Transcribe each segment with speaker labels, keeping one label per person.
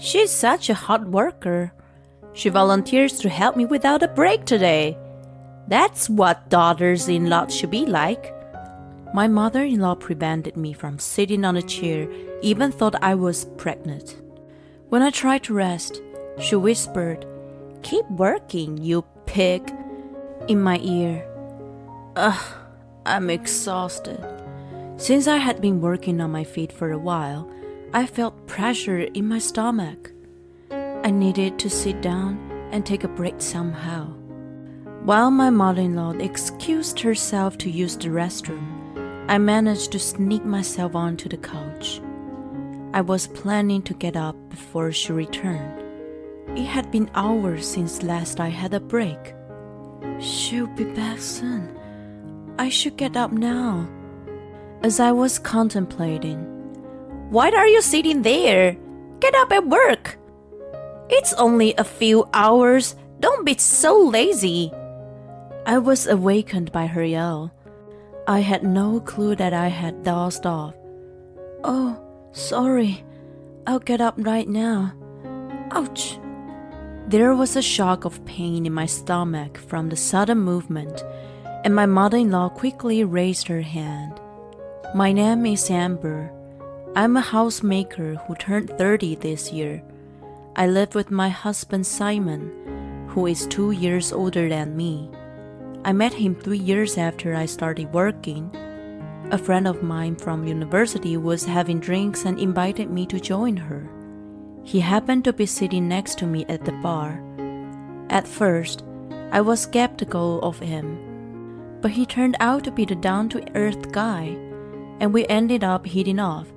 Speaker 1: She's such a hard worker. She volunteers to help me without a break today. That's what daughters-in-law should be like. My mother-in-law prevented me from sitting on a chair, even thought I was pregnant. When I tried to rest, she whispered, "Keep working, you pig," in my ear. I'm exhausted. Since I had been working on my feet for a while, I felt pressure in my stomach. I needed to sit down and take a break somehow. While my mother-in-law excused herself to use the restroom, I managed to sneak myself onto the couch. I was planning to get up before she returned. It had been hours since last I had a break. She'll be back soon. I should get up now. As I was contemplating, "Why are you sitting there? Get up and work. It's only a few hours. Don't be so lazy." I was awakened by her yell. I had no clue that I had dozed off. "Oh, sorry. I'll get up right now. Ouch." There was a shock of pain in my stomach from the sudden movement, and my mother-in-law quickly raised her hand. "My name is Amber. I'm a housemaker who turned 30 this year. I live with my husband Simon, who is 2 years older than me. I met him 3 years after I started working. A friend of mine from university was having drinks and invited me to join her. He happened to be sitting next to me at the bar. At first, I was skeptical of him, but he turned out to be the down-to-earth guy, and we ended up hitting off.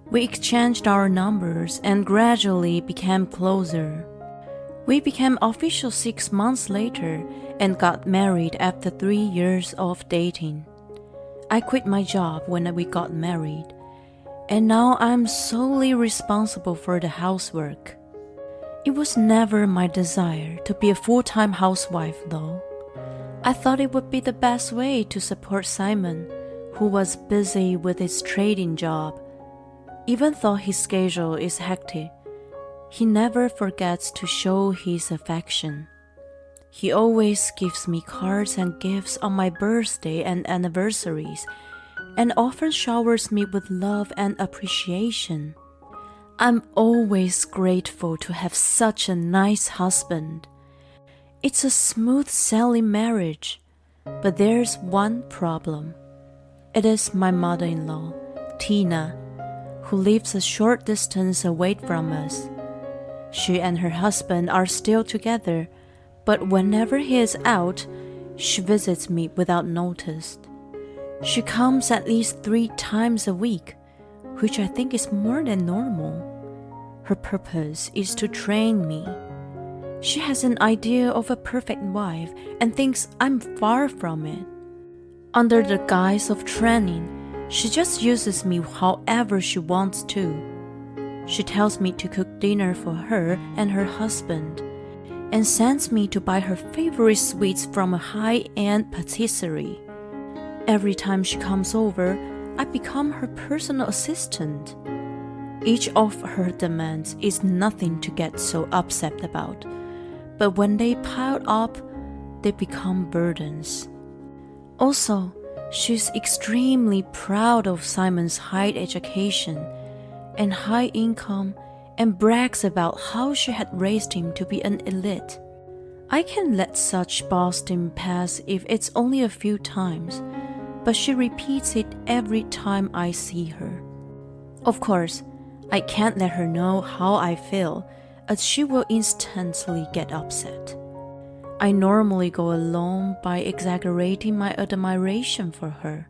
Speaker 1: We exchanged our numbers and gradually became closer. We became official 6 months later and got married after 3 years of dating. I quit my job when we got married, and now I'm solely responsible for the housework. It was never my desire to be a full-time housewife, though. I thought it would be the best way to support Simon, who was busy with his trading job. Even though his schedule is hectic, he never forgets to show his affection. He always gives me cards and gifts on my birthday and anniversaries, and often showers me with love and appreciation. I'm always grateful to have such a nice husband. It's a smooth sailing marriage, but there's one problem. It is my mother-in-law, Tina, who lives a short distance away from us. She and her husband are still together, but whenever he is out, she visits me without notice. She comes at least 3 times a week, which I think is more than normal. Her purpose is to train me. She has an idea of a perfect wife and thinks I'm far from it. Under the guise of training, she just uses me however she wants to. She tells me to cook dinner for her and her husband, and sends me to buy her favorite sweets from a high-end patisserie. Every time she comes over, I become her personal assistant. Each of her demands is nothing to get so upset about, but when they pile up, they become burdens. Also, she's extremely proud of Simon's high education and high income and brags about how she had raised him to be an elite. I can let such boasting pass if it's only a few times, but she repeats it every time I see her. Of course, I can't let her know how I feel, as she will instantly get upset. I normally go along by exaggerating my admiration for her.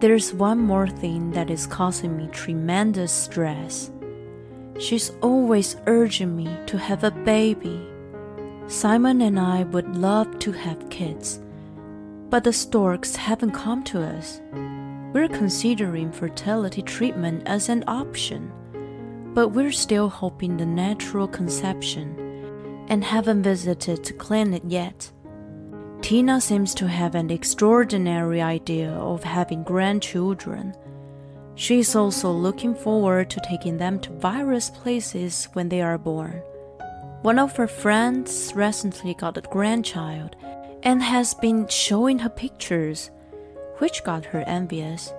Speaker 1: There's one more thing that is causing me tremendous stress. She's always urging me to have a baby. Simon and I would love to have kids, but the storks haven't come to us. We're considering fertility treatment as an option, but we're still hoping the natural conception and haven't visited the clinic yet. Tina seems to have an extraordinary idea of having grandchildren. She is also looking forward to taking them to various places when they are born. One of her friends recently got a grandchild and has been showing her pictures, which got her envious.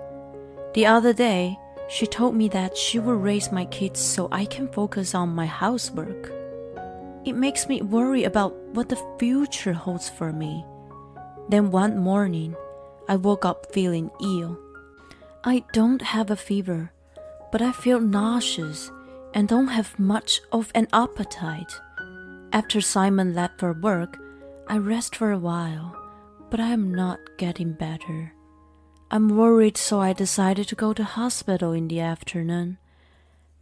Speaker 1: The other day, she told me that she will raise my kids so I can focus on my housework. It makes me worry about what the future holds for me. Then one morning, I woke up feeling ill. I don't have a fever, but I feel nauseous and don't have much of an appetite. After Simon left for work, I rest for a while, but I am not getting better. I'm worried, so I decided to go to hospital in the afternoon.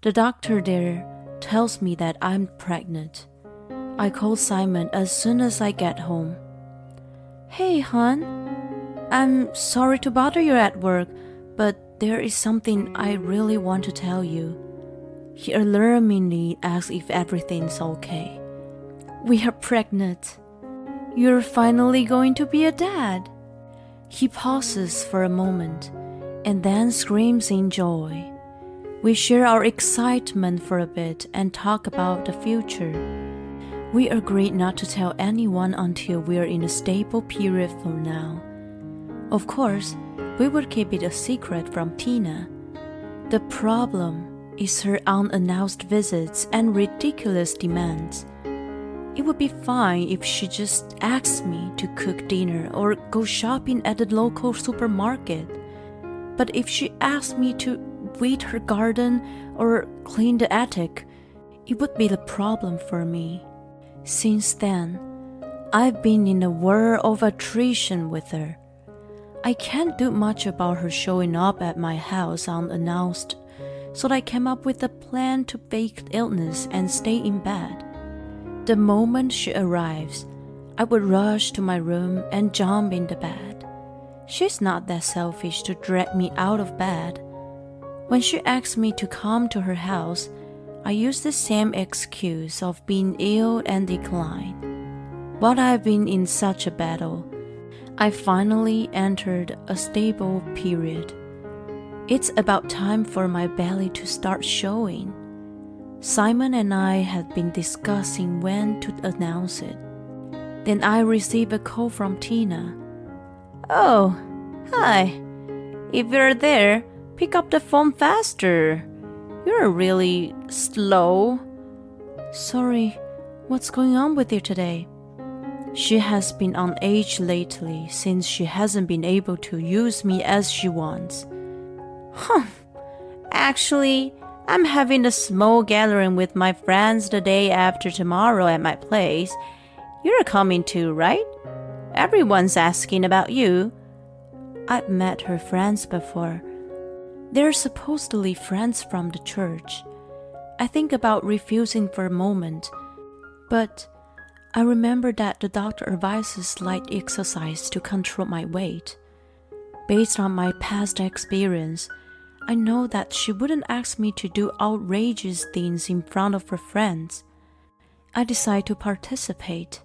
Speaker 1: The doctor there tells me that I'm pregnant. I call Simon as soon as I get home. "Hey, hon, I'm sorry to bother you at work, but there is something I really want to tell you." He alarmingly asks if everything's okay. "We are pregnant. You're finally going to be a dad." He pauses for a moment and then screams in joy. We share our excitement for a bit and talk about the future. We agreed not to tell anyone until we're in a stable period for now. Of course, we would keep it a secret from Tina. The problem is her unannounced visits and ridiculous demands. It would be fine if she just asked me to cook dinner or go shopping at the local supermarket. But if she asked me to weed her garden or clean the attic, it would be the problem for me. Since then, I've been in a whirl of attrition with her. I can't do much about her showing up at my house unannounced, so I came up with a plan to fake illness and stay in bed. The moment she arrives, I would rush to my room and jump in the bed. She's not that selfish to drag me out of bed. When she asks me to come to her house, I use the same excuse of being ill and decline. While I've been in such a battle, I finally entered a stable period. It's about time for my belly to start showing. Simon and I had been discussing when to announce it. Then I received a call from Tina. "Oh, hi. If you're there, pick up the phone faster. You're really slow." "Sorry, what's going on with you today?" She has been on edge lately since she hasn't been able to use me as she wants. Actually, I'm having a small gathering with my friends the day after tomorrow at my place. You're coming too, right? Everyone's asking about you." I've met her friends before. They're supposedly friends from the church. I think about refusing for a moment, but I remember that the doctor advises light exercise to control my weight. Based on my past experience, I know that she wouldn't ask me to do outrageous things in front of her friends. I decide to participate.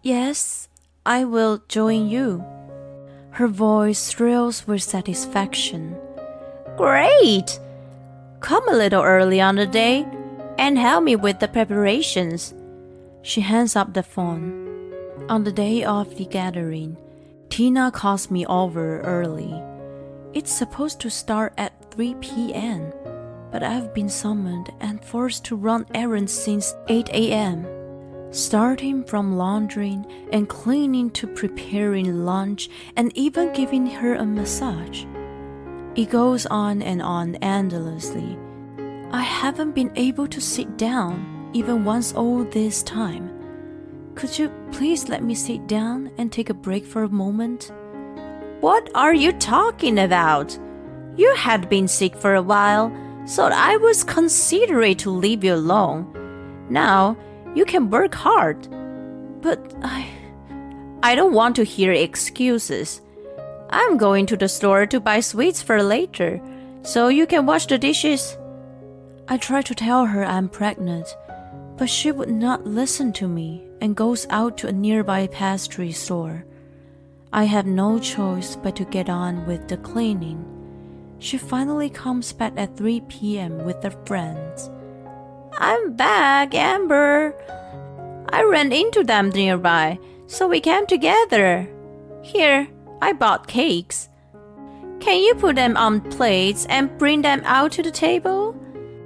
Speaker 1: "Yes, I will join you." Her voice thrills with satisfaction. "Great! Come a little early on the day and help me with the preparations." She hands up the phone. On the day of the gathering, Tina calls me over early. It's supposed to start at 3 p.m., but I've been summoned and forced to run errands since 8 a.m., starting from laundering and cleaning to preparing lunch and even giving her a massage. It goes on and on endlessly. I haven't been able to sit down even once all this time. Could you please let me sit down and take a break for a moment? "What are you talking about? You had been sick for a while, so I was considerate to leave you alone. Now, you can work hard." "But I don't want to hear excuses. I'm going to the store to buy sweets for later, so you can wash the dishes." I try to tell her I'm pregnant, but she would not listen to me and goes out to a nearby pastry store. I have no choice but to get on with the cleaning. She finally comes back at 3 p.m. with her friends. I'm back, Amber. I ran into them nearby, so we came together. Here, I bought cakes. Can you put them on plates and bring them out to the table?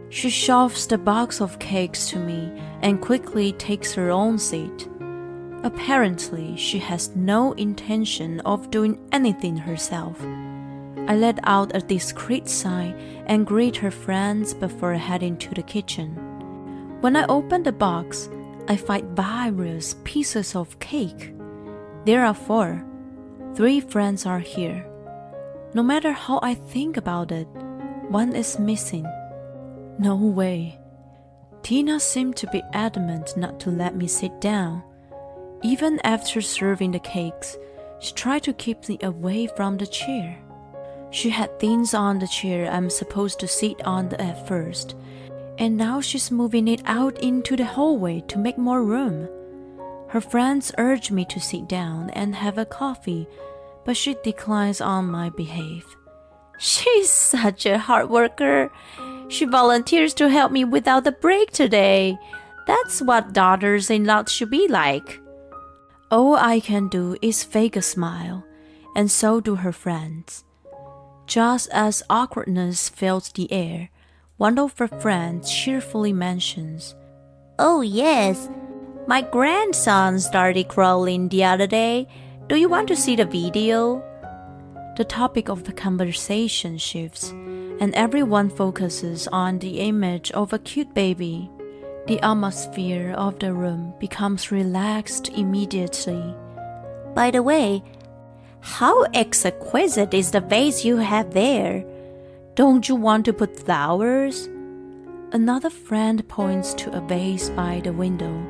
Speaker 1: She shoves the box of cakes to me and quickly takes her own seat. Apparently, she has no intention of doing anything herself. I let out a discreet sigh and greet her friends before heading to the kitchen. When I open the box, I find various pieces of cake. There are 4. 3 friends are here. No matter how I think about it, one is missing. No way. Tina seemed to be adamant not to let me sit down. Even after serving the cakes, she tried to keep me away from the chair. She had things on the chair I'm supposed to sit on at first, and now she's moving it out into the hallway to make more room. Her friends urge me to sit down and have a coffee, but she declines on my behalf. She's such a hard worker. She volunteers to help me without a break today. That's what daughters-in-law should be like. All I can do is fake a smile, and so do her friends. Just as awkwardness fills the air, one of her friends cheerfully mentions, Oh yes, my grandson started crawling the other day. Do you want to see the video? The topic of the conversation shifts, and everyone focuses on the image of a cute baby. The atmosphere of the room becomes relaxed immediately. By the way, how exquisite is the vase you have there? Don't you want to put flowers? Another friend points to a vase by the window.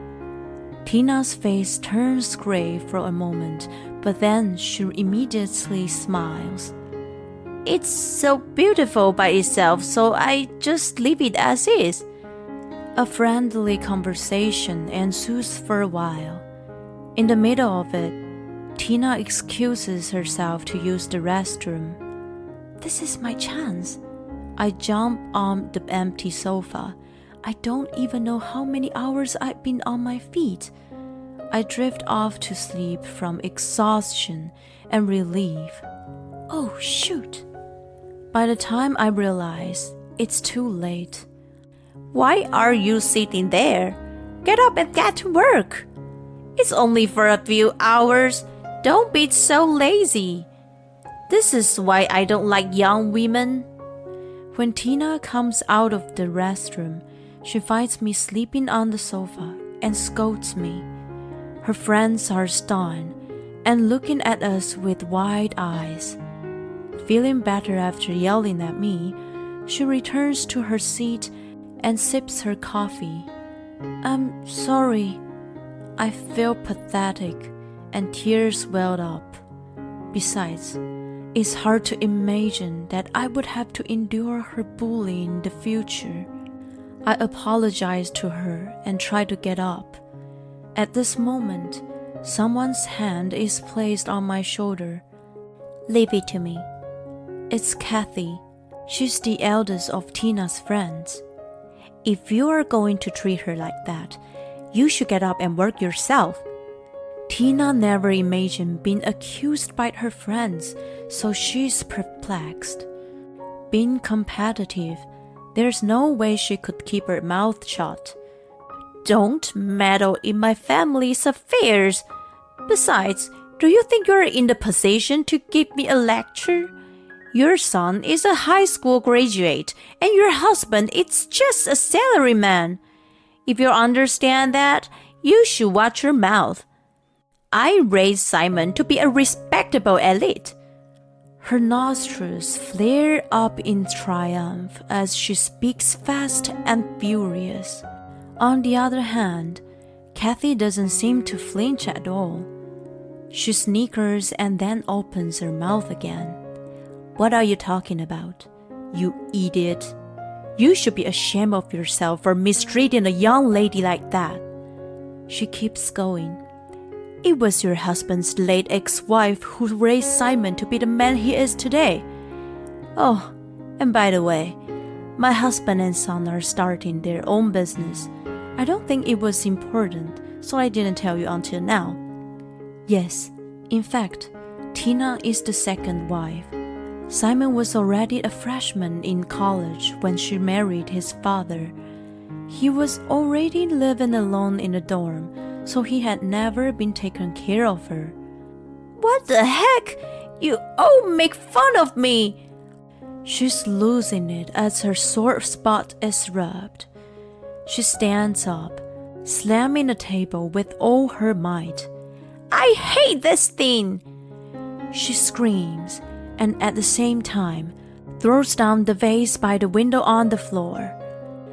Speaker 1: Tina's face turns gray for a moment, but then she immediately smiles. It's so beautiful by itself, so I just leave it as is. A friendly conversation ensues for a while. In the middle of it, Tina excuses herself to use the restroom. This is my chance. I jump on the empty sofa. I don't even know how many hours I've been on my feet. I drift off to sleep from exhaustion and relief. Oh, shoot. By the time I realize, it's too late. Why are you sitting there? Get up and get to work. It's only for a few hours. Don't be so lazy. This is why I don't like young women. When Tina comes out of the restroom, she finds me sleeping on the sofa and scolds me. Her friends are stunned and looking at us with wide eyes. Feeling better after yelling at me, she returns to her seat and sips her coffee. I'm sorry. I feel pathetic and tears welled up. Besides, it's hard to imagine that I would have to endure her bullying in the future. I apologize to her and try to get up. At this moment, someone's hand is placed on my shoulder. Leave it to me. It's Kathy. She's the eldest of Tina's friends. If you are going to treat her like that, you should get up and work yourself. Tina never imagined being accused by her friends, so she's perplexed. Being competitive, there's no way she could keep her mouth shut. Don't meddle in my family's affairs. Besides, do you think you're in the position to give me a lecture? Your son is a high school graduate, and your husband is just a salaryman. If you understand that, you should watch your mouth. I raised Simon to be a respectable elite. Her nostrils flare up in triumph as she speaks fast and furious. On the other hand, Kathy doesn't seem to flinch at all. She snickers and then opens her mouth again. What are you talking about? You idiot. You should be ashamed of yourself for mistreating a young lady like that. She keeps going. It was your husband's late ex-wife who raised Simon to be the man he is today. Oh, And by the way, my husband and son are starting their own business. I don't think it was important, so I didn't tell you until now. Yes, in fact, Tina is the second wife. Simon was already a freshman in college when she married his father. He was already living alone in a dorm, so he had never been taken care of her. What the heck? You all make fun of me! She's losing it as her sore spot is rubbed. She stands up, slamming the table with all her might. I hate this thing! She screams, and at the same time, throws down the vase by the window on the floor.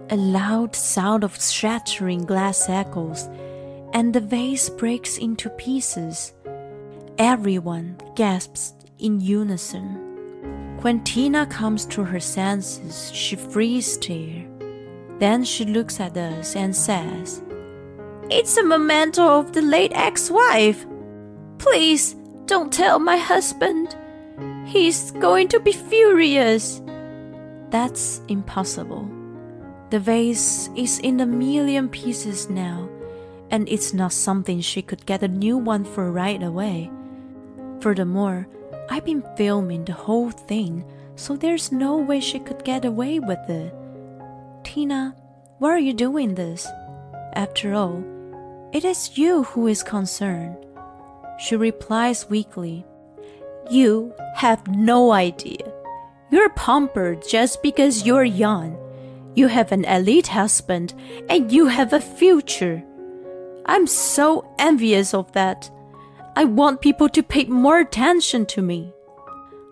Speaker 1: A loud sound of shattering glass echoes, and the vase breaks into pieces. Everyone gasps in unison. When Tina comes to her senses, she freezes there. Then she looks at us and says, It's a memento of the late ex-wife. Please don't tell my husband. He's going to be furious. That's impossible. The vase is in a million pieces now, and it's not something she could get a new one for right away. Furthermore, I've been filming the whole thing, so there's no way she could get away with it. Tina, why are you doing this? After all, it is you who is concerned. She replies weakly, You have no idea. You're pampered just because you're young. You have an elite husband and you have a future. I'm so envious of that. I want people to pay more attention to me.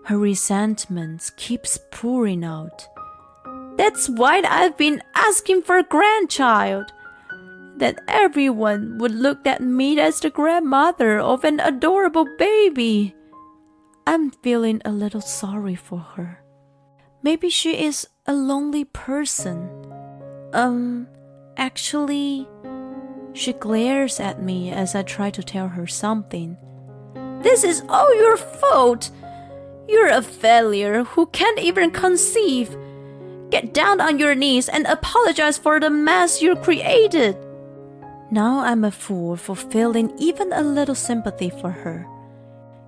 Speaker 1: Her resentment keeps pouring out. That's why I've been asking for a grandchild. That everyone would look at me as the grandmother of an adorable baby. I'm feeling a little sorry for her. Maybe she is a lonely person. Actually, she glares at me as I try to tell her something. This is all your fault. You're a failure who can't even conceive. Get down on your knees and apologize for the mess you created. Now I'm a fool for feeling even a little sympathy for her.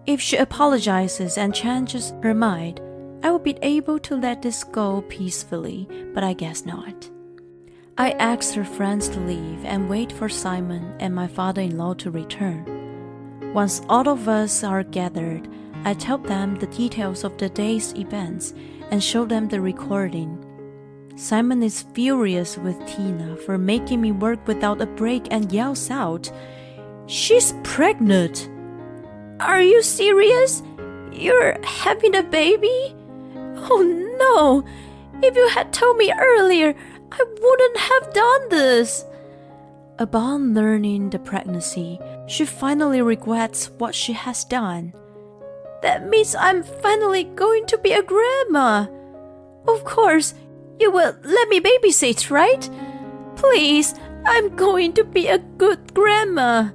Speaker 1: If she apologizes and changes her mind, I will be able to let this go peacefully, but I guess not. I asked her friends to leave and wait for Simon and my father-in-law to return. Once all of us are gathered, I tell them the details of the day's events and show them the recording. Simon is furious with Tina for making me work without a break and yells out, She's pregnant! Are you serious? You're having a baby? Oh no! If you had told me earlier, I wouldn't have done this. Upon learning the pregnancy, she finally regrets what she has done. That means I'm finally going to be a grandma. Of course, you will let me babysit, right? Please, I'm going to be a good grandma.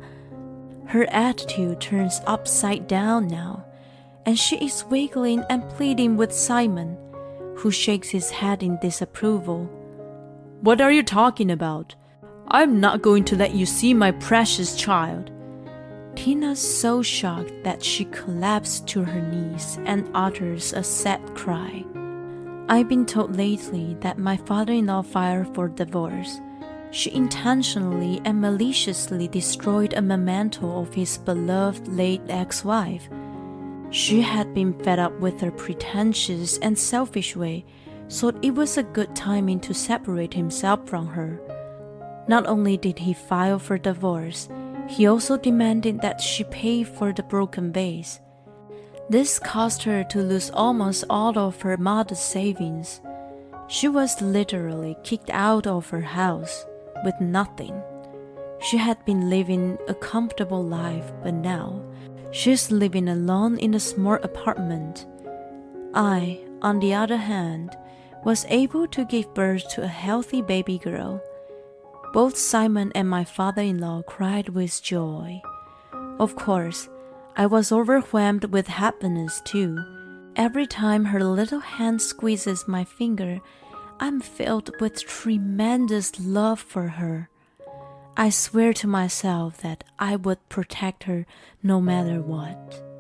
Speaker 1: Her attitude turns upside down now, and she is wiggling and pleading with Simon, who shakes his head in disapproval. What are you talking about? I'm not going to let you see my precious child. Tina's so shocked that she collapsed to her knees and utters a sad cry. I've been told lately that my father-in-law filed for divorce. She intentionally and maliciously destroyed a memento of his beloved late ex-wife. She had been fed up with her pretentious and selfish way, so it was a good timing to separate himself from her. Not only did he file for divorce, he also demanded that she pay for the broken vase. This caused her to lose almost all of her modest savings. She was literally kicked out of her house with nothing. She had been living a comfortable life, but now she's living alone in a small apartment. I, on the other hand, was able to give birth to a healthy baby girl. Both Simon and my father-in-law cried with joy. Of course, I was overwhelmed with happiness too. Every time her little hand squeezes my finger, I'm filled with tremendous love for her. I swear to myself that I would protect her no matter what.